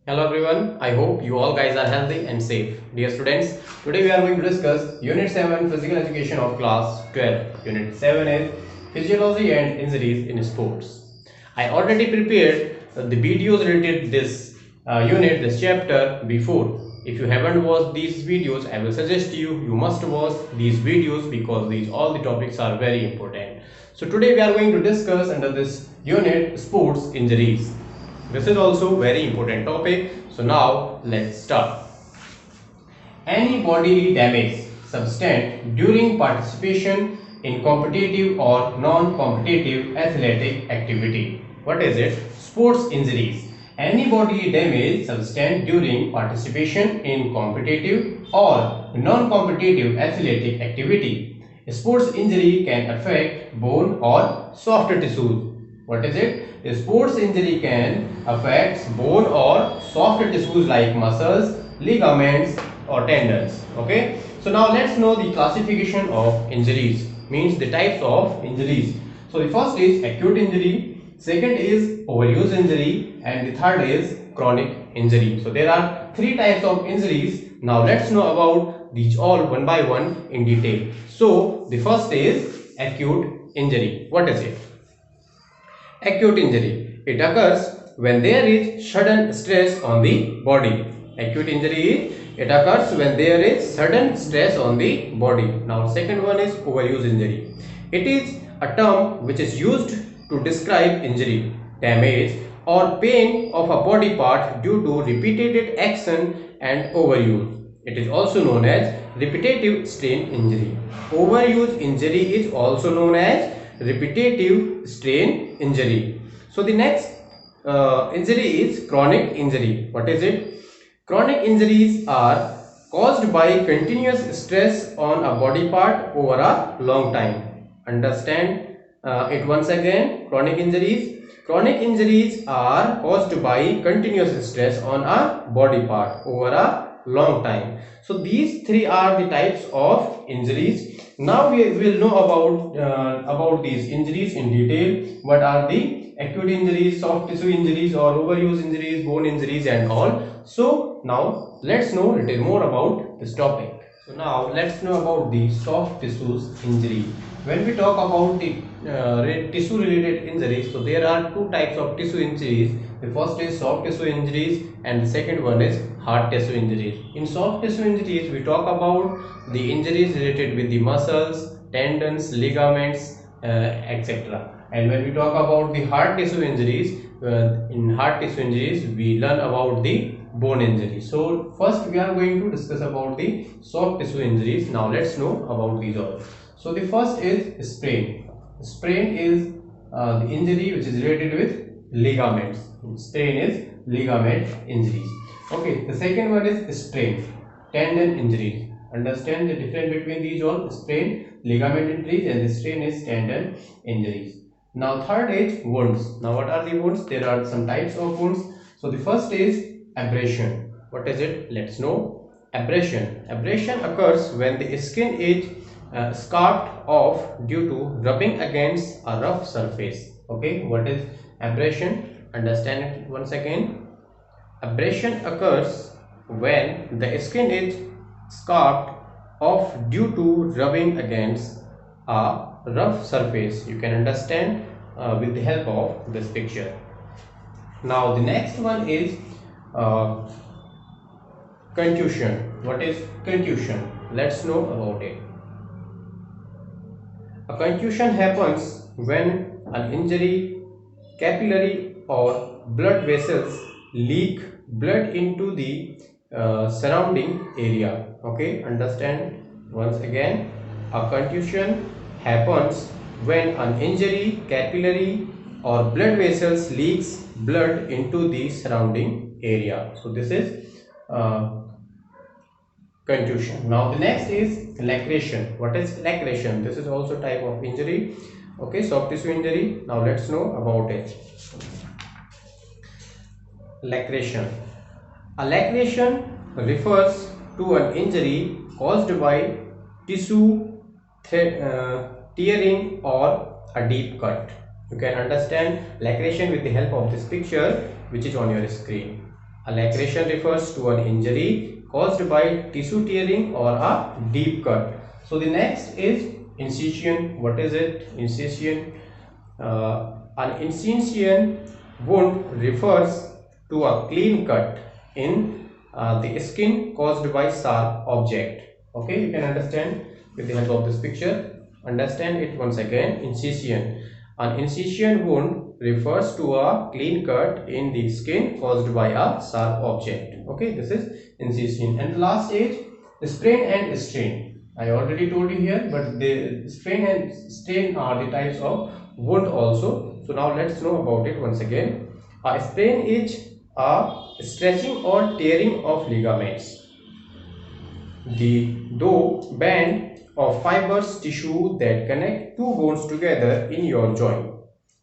Hello everyone, I hope you all guys are healthy and safe. Dear students, today we are going to discuss Unit 7 Physical Education of Class 12. Unit 7 is Physiology and Injuries in Sports. I already prepared the videos related this unit, this chapter before. If you haven't watched these videos, I will suggest you must watch these videos because all the topics are very important. So today we are going to discuss under this unit sports injuries. This is also very important topic. So now let's start. Any bodily damage sustained during participation in competitive or non-competitive athletic activity. What is it? Sports injuries. Any bodily damage sustained during participation in competitive or non-competitive athletic activity. A sports injury can affect bone or soft tissues. What is it? A sports injury can affect bone or soft tissues like muscles, ligaments or tendons. Okay. So now let's know the classification of injuries, means the types of injuries. So the first is acute injury, second is overuse injury, and the third is chronic injury. So there are three types of injuries. Now let's know about these all one by one in detail. So the first is acute injury. What is it? Acute injury. It occurs when there is sudden stress on the body. Acute injury, it occurs when there is sudden stress on the body. Now second one is overuse injury. It is a term which is used to describe injury, damage or pain of a body part due to repeated action and overuse. It is also known as repetitive strain injury. Overuse injury is also known as repetitive strain injury. So the next injury is chronic injury. What is it? Chronic injuries are caused by continuous stress on a body part over a long time. Understand it once again. Chronic injuries. Chronic injuries are caused by continuous stress on a body part over a long time. So these three are the types of injuries. Now we will know about these injuries in detail. What are the acute injuries, soft tissue injuries or overuse injuries, bone injuries and all. So now let's know a little more about this topic. So now let's know about the soft tissues injury. When we talk about the tissue related injuries, so there are two types of tissue injuries. The first is soft tissue injuries and the second one is hard tissue injuries. In soft tissue injuries, we talk about the injuries related with the muscles, tendons, ligaments, etc. And when we talk about the hard tissue injuries, in hard tissue injuries, we learn about the bone injury. So first we are going to discuss about the soft tissue injuries. Now let's know about these all. So the first is sprain. Sprain is the injury which is related with ligaments. Sprain is ligament injuries. Okay, the second one is strain, tendon injuries. Understand the difference between these all? Sprain, ligament injuries, and the strain is tendon injuries. Now third is wounds. Now what are the wounds? There are some types of wounds. So the first is abrasion. What is it? Let's know. Abrasion. Abrasion occurs when the skin is scarred off due to rubbing against a rough surface. Okay, what is abrasion? Understand it once again. Abrasion occurs when the skin is scarred off due to rubbing against a rough surface. You can understand with the help of this picture. Now the next one is contusion. What is contusion? Let's know about it. A contusion happens when an injury, capillary or blood vessels leak blood into the surrounding area. Okay, understand once again. A contusion happens when an injury, capillary or blood vessels leaks blood into the surrounding area. So this is contusion. Now the next is laceration. What is laceration? This is also type of injury. Okay, soft tissue injury. Now let's know about it. Laceration. A laceration refers to an injury caused by tissue tearing or a deep cut. You can understand laceration with the help of this picture which is on your screen. A laceration refers to an injury caused by tissue tearing or a deep cut. So the next is incision. What is it? Incision. An incision wound refers to a clean cut in the skin caused by sharp object. Okay, you can understand with the help of this picture. Understand it once again. Incision. An incision wound refers to a clean cut in the skin caused by a sharp object. Okay, this is incision. And the last is sprain and strain. I already told you here, but the sprain and strain are the types of wound also. So now let's know about it once again. A sprain is a stretching or tearing of ligaments. The though band of fibrous tissue that connect two bones together in your joint.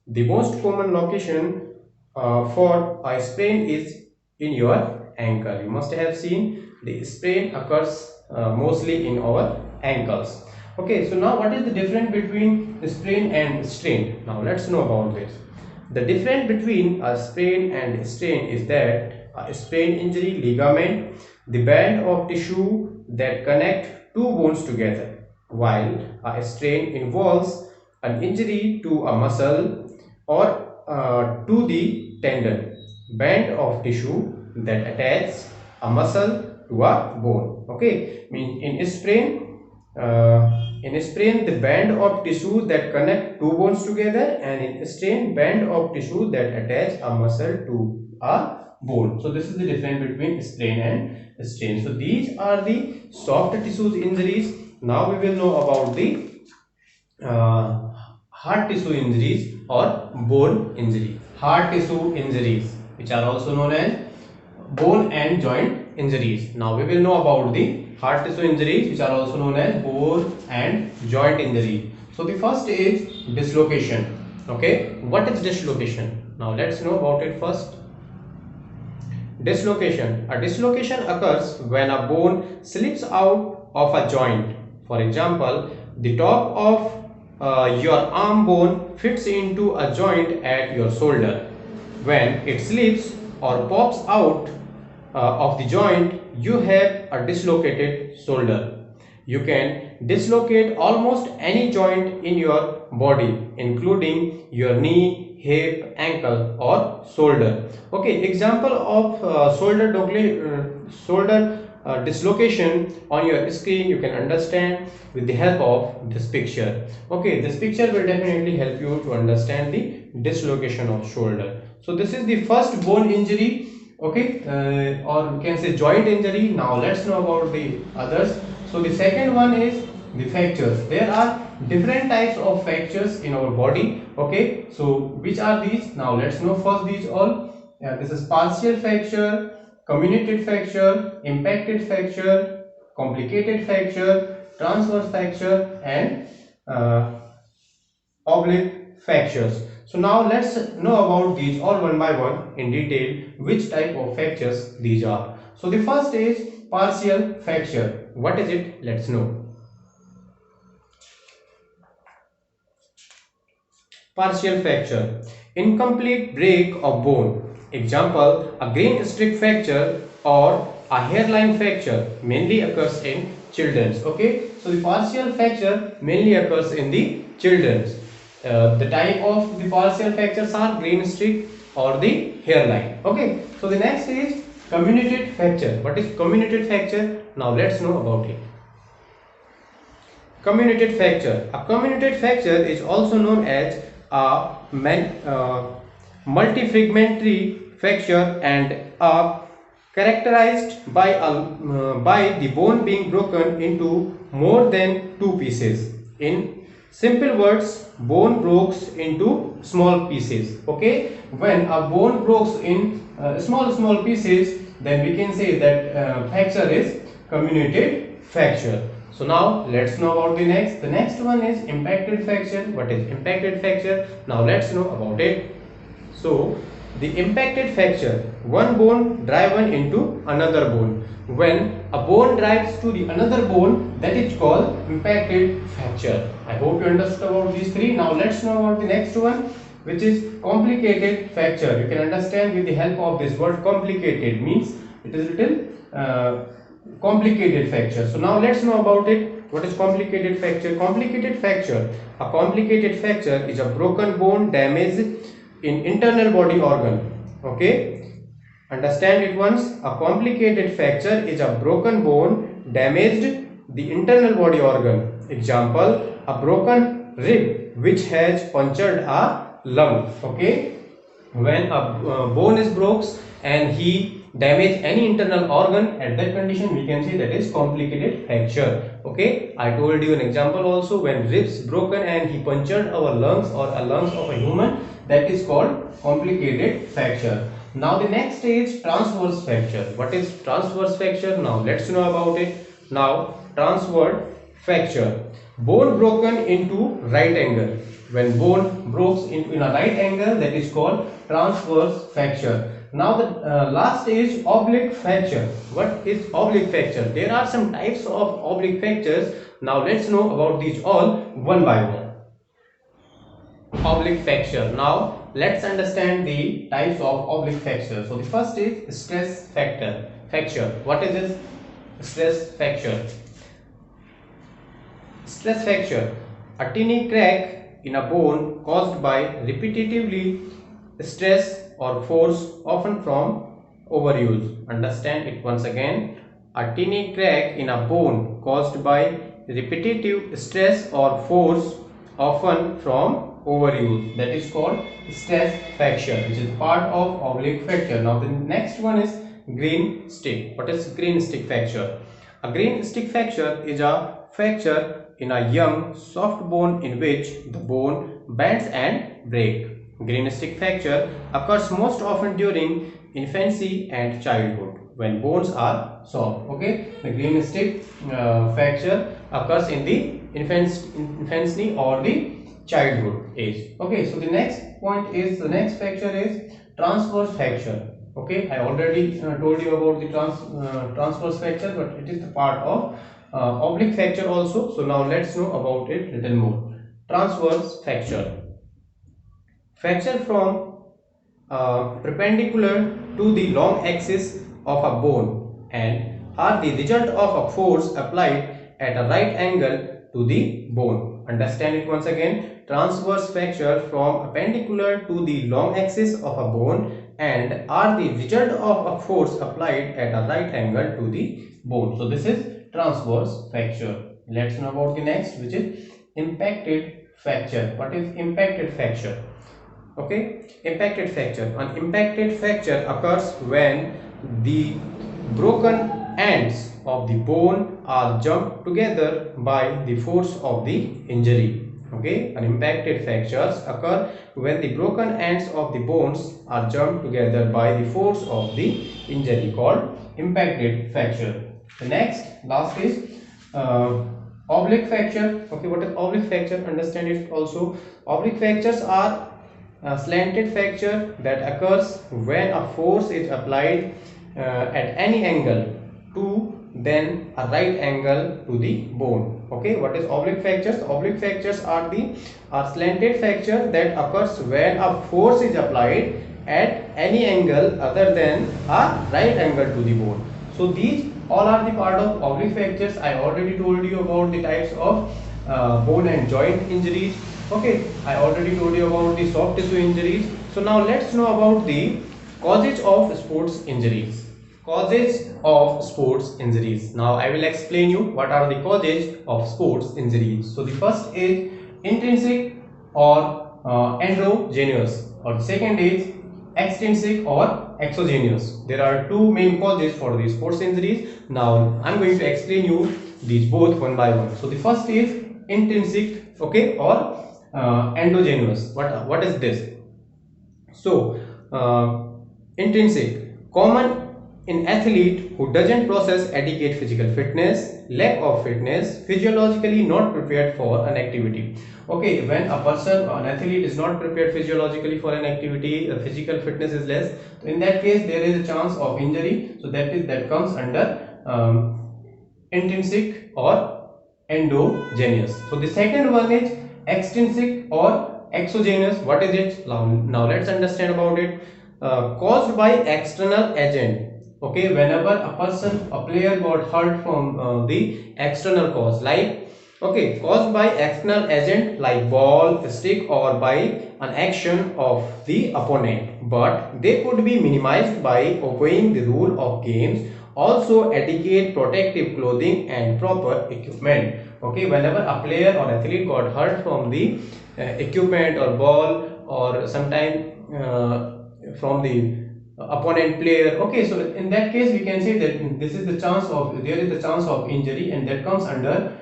The most common location for a sprain is in your ankle. You must have seen the sprain occurs mostly in our ankles. Okay, so now what is the difference between sprain and strain? Now let's know about this. The difference between a sprain and strain is that a sprain injury ligament, the band of tissue that connect two bones together, while a strain involves an injury to a muscle or to the tendon, band of tissue that attaches a muscle to a bone. Okay, means in sprain the band of tissue that connect two bones together, and in strain band of tissue that attach a muscle to a bone. So this is the difference between sprain and strain. So these are the soft tissues injuries. Now we will know about the hard tissue injuries or bone injury. Hard tissue injuries, which are also known as bone and joint injuries. Now we will know about the hard tissue injuries, which are also known as bone and joint injury. So the first is dislocation. Okay, what is dislocation? Now let's know about it first. Dislocation. A dislocation occurs when a bone slips out of a joint. For example, the top of your arm bone fits into a joint at your shoulder. When it slips or pops out of the joint, you have a dislocated shoulder. You can dislocate almost any joint in your body, including your knee, hip, ankle or shoulder. Okay, example of shoulder dislocation on your screen you can understand with the help of this picture. Okay, this picture will definitely help you to understand the dislocation of shoulder. So this is the first bone injury. Okay, or we can say joint injury. Now let's know about the others. So the second one is the fractures. There are different types of fractures in our body. Okay, so which are these? Now let's know first these all. This is partial fracture, comminuted fracture, impacted fracture, complicated fracture, transverse fracture and oblique fractures. So now let's know about these all one by one in detail, which type of fractures these are. So the first is partial fracture. What is it? Let's know. Partial fracture. Incomplete break of bone. Example, a green streak fracture or a hairline fracture mainly occurs in children's. Okay, so the partial fracture mainly occurs in the children's. The type of the partial fractures are green streak or the hairline. Okay, so the next is comminuted fracture. What is comminuted fracture? Now let's know about it. Comminuted fracture. A comminuted fracture is also known as a multifragmentary fracture and are characterized by the bone being broken into more than two pieces. In simple words, bone breaks into small pieces. Okay, when a bone breaks in small pieces, then we can say that fracture is comminuted fracture. So now let's know about the next. The next one is impacted fracture. What is impacted fracture? Now let's know about it. So the impacted fracture, one bone driven into another bone. When a bone drives to the another bone, that is called impacted fracture. I hope you understood about these three. Now let's know about the next one, which is complicated fracture. You can understand with the help of this word complicated, means it is little complicated fracture. So now let's know about it. What is complicated fracture? Complicated fracture. A complicated fracture is a broken bone damage in internal body organ. Okay, understand it once. A complicated fracture is a broken bone damaged the internal body organ. Example, a broken rib which has punctured a lung. Okay, when a bone is broke and he damage any internal organ, at that condition we can say that is complicated fracture. Okay, I told you an example also, when ribs broken and he punctured our lungs or a lungs of a human, that is called complicated fracture. Now the next is transverse fracture. What is transverse fracture? Now let's know about it. Now transverse fracture, bone broken into right angle. When bone breaks into in a right angle, that is called transverse fracture. Now the last is oblique fracture. What is oblique fracture? There are some types of oblique fractures. Now let's know about these all one by one. Oblique fracture. Now let's understand the types of oblique fracture. So the first is stress fracture. What is this? Stress fracture. Stress fracture, a tiny crack in a bone caused by repetitively stress or force, often from overuse. Understand it once again. A tiny crack in a bone caused by repetitive stress or force, often from overuse. That is called stress fracture, which is part of oblique fracture. Now the next one is green stick. What is green stick fracture? A green stick fracture is a fracture in a young soft bone in which the bone bends and breaks. Green stick fracture occurs most often during infancy and childhood when bones are soft. Okay, the green stick fracture occurs in the infancy or the childhood age. Okay, so the next fracture is transverse fracture. Okay, I already told you about the transverse fracture, but it is the part of oblique fracture also. So now let's know about it little more. Transverse fracture. Fracture from perpendicular to the long axis of a bone and are the result of a force applied at a right angle to the bone. Understand it once again. Transverse fracture from perpendicular to the long axis of a bone and are the result of a force applied at a right angle to the bone. So this is transverse fracture. Let's know about the next, which is impacted fracture. What is impacted fracture? Okay, impacted fracture. An impacted fracture occurs when the broken ends of the bone are jumped together by the force of the injury. Okay, an impacted fractures occur when the broken ends of the bones are jumped together by the force of the injury, called impacted fracture. The last is oblique fracture. Okay, what is oblique fracture? Understand it also. Oblique fractures are slanted fracture that occurs when a force is applied at any angle to then a right angle to the bone. Okay, what is oblique fractures? Oblique fractures are slanted fracture that occurs when a force is applied at any angle other than a right angle to the bone. So these all are the part of oblique fractures. I already told you about the types of bone and joint injuries. Okay, I already told you about the soft tissue injuries. So now let's know about the causes of sports injuries. Causes of sports injuries. Now I will explain you what are the causes of sports injuries. So the first is intrinsic or endogenous, or the second is extrinsic or exogenous. There are two main causes for the sports injuries. Now I am going to explain you these both one by one. So the first is intrinsic, okay, or endogenous. What is this? So intrinsic, common in athlete who doesn't possess adequate physical fitness, lack of fitness, physiologically not prepared for an activity. Okay, when a person or an athlete is not prepared physiologically for an activity, the physical fitness is less, so in that case there is a chance of injury. So that comes under intrinsic or endogenous. So the second one is extrinsic or exogenous. What is it? Now let's understand about it. Caused by external agent. Okay, whenever a player got hurt from the external cause, like, okay, caused by external agent like ball, stick, or by an action of the opponent, but they could be minimized by obeying the rule of games, also adequate protective clothing and proper equipment. Okay, whenever a player or athlete got hurt from the equipment or ball, or sometime from the opponent player, okay, so in that case we can say that this is the chance of, there is the chance of injury, and that comes under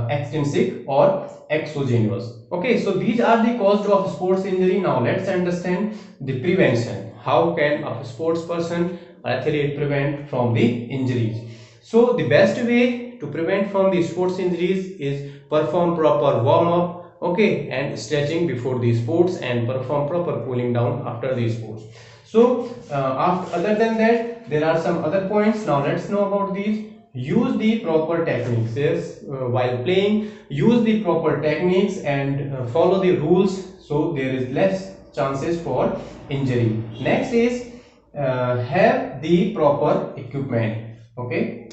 extrinsic or exogenous. Okay, so these are the causes of sports injury. Now let's understand the prevention. How can a sports person or athlete prevent from the injuries? So the best way to prevent from the sports injuries is perform proper warm up, okay, and stretching before the sports, and perform proper cooling down after the sports. So other than that, there are some other points. Now let's know about these. Use the proper techniques. Yes, while playing, use the proper techniques and follow the rules, so there is less chances for injury. Next is have the proper equipment. Okay,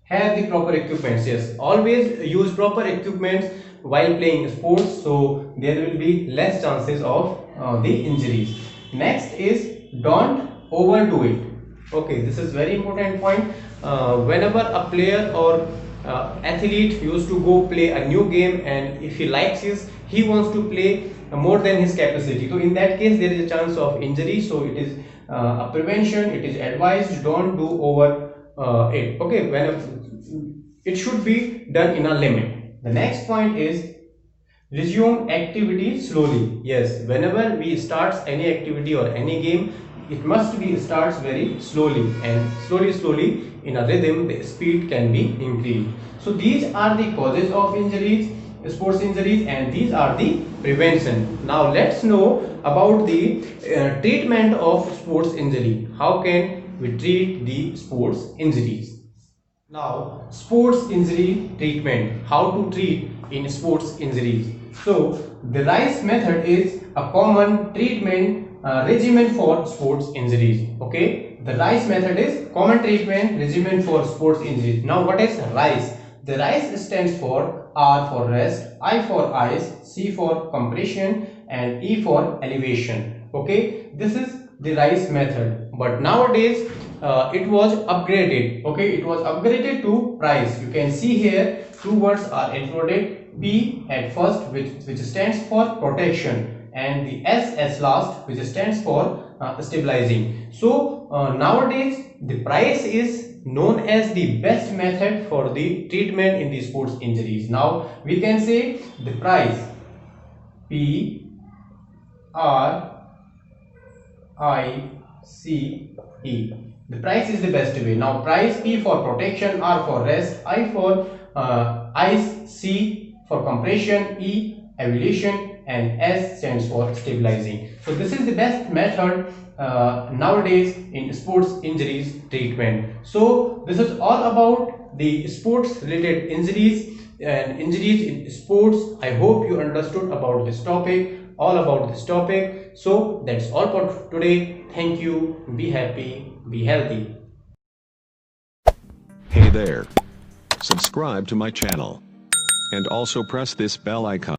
have the proper equipments. Yes, always use proper equipments while playing sports, so there will be less chances of the injuries. Next is don't overdo it. Okay, this is very important point. Whenever a player or athlete used to go play a new game, and if he likes his, he wants to play more than his capacity, so in that case there is a chance of injury. So it is a prevention, it is advised, don't do over it. Okay, it should be done in a limit. The next point is resume activity slowly. Yes, whenever we start any activity or any game, it must be starts very slowly, and slowly in a rhythm the speed can be increased. So these are the causes of injuries, sports injuries, and these are the prevention. Now let's know about the treatment of sports injury. How can we treat the sports injuries? Now, sports injury treatment. How to treat in sports injuries? So, the RICE method is a common treatment regimen for sports injuries. Okay, the RICE method is common treatment regimen for sports injuries. Now, what is RICE? The RICE stands for R for rest, I for ice, C for compression, and E for elevation. Okay, this is the RICE method, but nowadays it was upgraded. Okay, it was upgraded to PRICE. You can see here two words are included, P at first, which stands for protection, and the S as last, which stands for stabilizing. So nowadays the PRICE is known as the best method for the treatment in the sports injuries. Now we can say the PRICE, P R I C E. The PRICE is the best way. Now PRICE, P for protection, R for rest, I for ice, C for compression, E evolution, and S stands for stabilizing. So this is the best method nowadays in sports injuries treatment. So this is all about the sports related injuries and injuries in sports. I hope you understood about this topic, all about this topic. So that's all for today. Thank you. Be happy, be healthy. Hey there. Subscribe to my channel. And also press this bell icon.